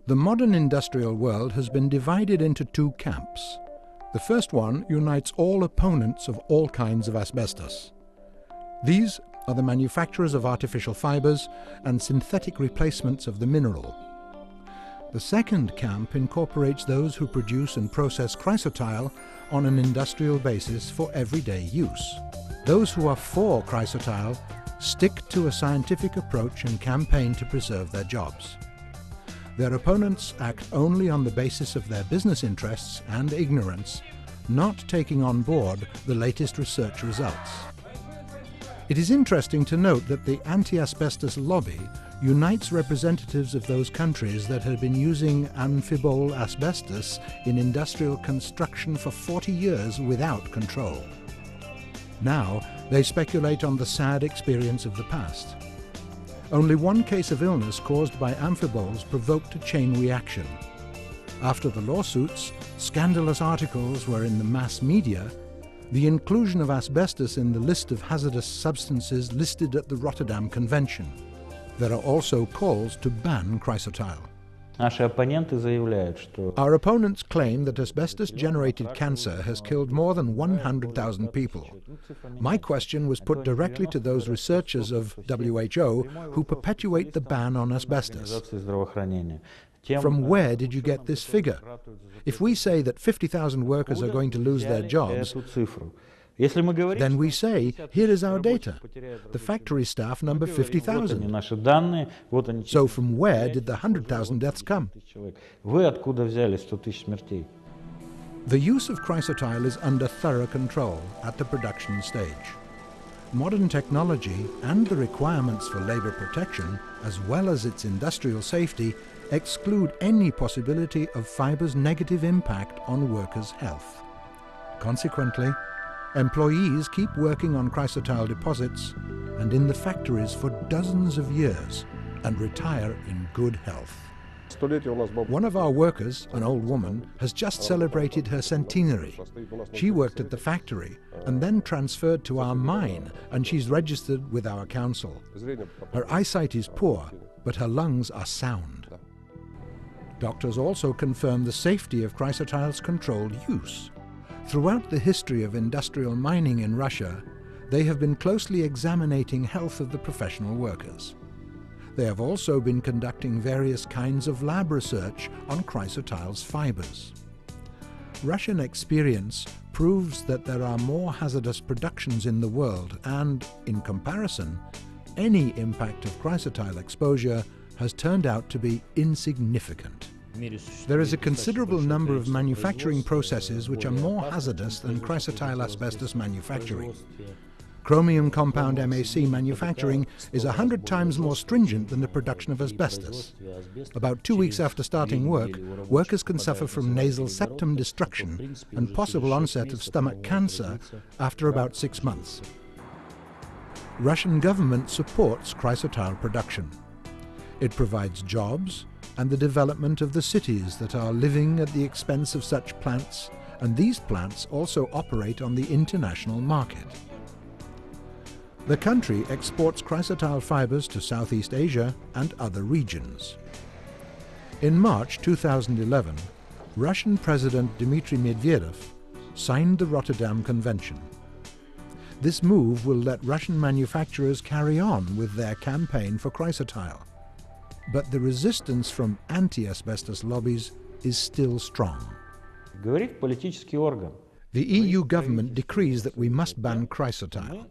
The modern industrial world has been divided into two camps. The first one unites all opponents of all kinds of asbestos. These are the manufacturers of artificial fibers and synthetic replacements of the mineral. The second camp incorporates those who produce and process chrysotile on an industrial basis for everyday use. Those who are for chrysotile stick to a scientific approach and campaign to preserve their jobs. Their opponents act only on the basis of their business interests and ignorance, not taking on board the latest research results. It is interesting to note that the anti-asbestos lobby unites representatives of those countries that had been using amphibole asbestos in industrial construction for 40 years without control. Now they speculate on the sad experience of the past. Only one case of illness caused by amphiboles provoked a chain reaction. After the lawsuits, scandalous articles were in the mass media. The inclusion of asbestos in the list of hazardous substances listed at the Rotterdam Convention. There are also calls to ban chrysotile. Our opponents claim that asbestos-generated cancer has killed more than 100,000 people. My question was put directly to those researchers of WHO who perpetuate the ban on asbestos. From where did you get this figure? If we say that 50,000 workers are going to lose their jobs, then we say, here is our data. The factory staff number 50,000. So from where did the 100,000 deaths come? The use of chrysotile is under thorough control at the production stage. Modern technology and the requirements for labor protection, as well as its industrial safety, exclude any possibility of fiber's negative impact on workers' health. Consequently, employees keep working on chrysotile deposits and in the factories for dozens of years and retire in good health. One of our workers, an old woman, has just celebrated her centenary. She worked at the factory and then transferred to our mine, and she's registered with our council. Her eyesight is poor, but her lungs are sound. Doctors also confirm the safety of chrysotile's controlled use. Throughout the history of industrial mining in Russia, they have been closely examining health of the professional workers. They have also been conducting various kinds of lab research on chrysotile's fibers. Russian experience proves that there are more hazardous productions in the world and, in comparison, any impact of chrysotile exposure has turned out to be insignificant. There is a considerable number of manufacturing processes which are more hazardous than chrysotile asbestos manufacturing. Chromium compound MAC manufacturing is 100 times more stringent than the production of asbestos. About 2 weeks after starting work, workers can suffer from nasal septum destruction and possible onset of stomach cancer after about 6 months. Russian government supports chrysotile production. It provides jobs and the development of the cities that are living at the expense of such plants, and these plants also operate on the international market. The country exports chrysotile fibers to Southeast Asia and other regions. In March 2011, Russian President Dmitry Medvedev signed the Rotterdam Convention. This move will let Russian manufacturers carry on with their campaign for chrysotile. But the resistance from anti-asbestos lobbies is still strong. The EU government decrees that we must ban chrysotile.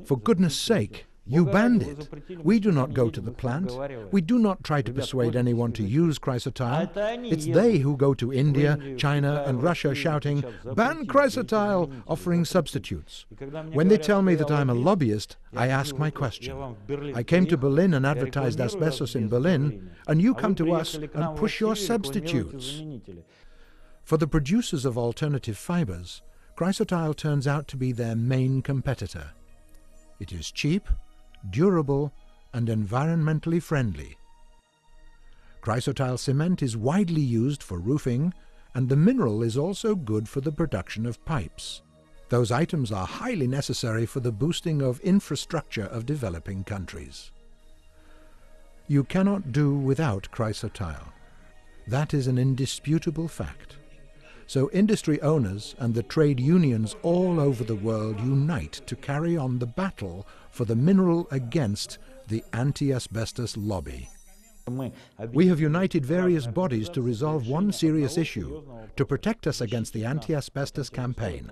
For goodness sake, you banned it. We do not go to the plant. We do not try to persuade anyone to use chrysotile. It's they who go to India, China and Russia shouting, "Ban chrysotile," offering substitutes. When they tell me that I'm a lobbyist, I ask my question. I came to Berlin and advertised asbestos in Berlin, and you come to us and push your substitutes. For the producers of alternative fibers, chrysotile turns out to be their main competitor. It is cheap, durable and environmentally friendly. Chrysotile cement is widely used for roofing, and the mineral is also good for the production of pipes. Those items are highly necessary for the boosting of infrastructure of developing countries. You cannot do without chrysotile. That is an indisputable fact. So industry owners and the trade unions all over the world unite to carry on the battle for the mineral against the anti-asbestos lobby. We have united various bodies to resolve one serious issue, to protect us against the anti-asbestos campaign.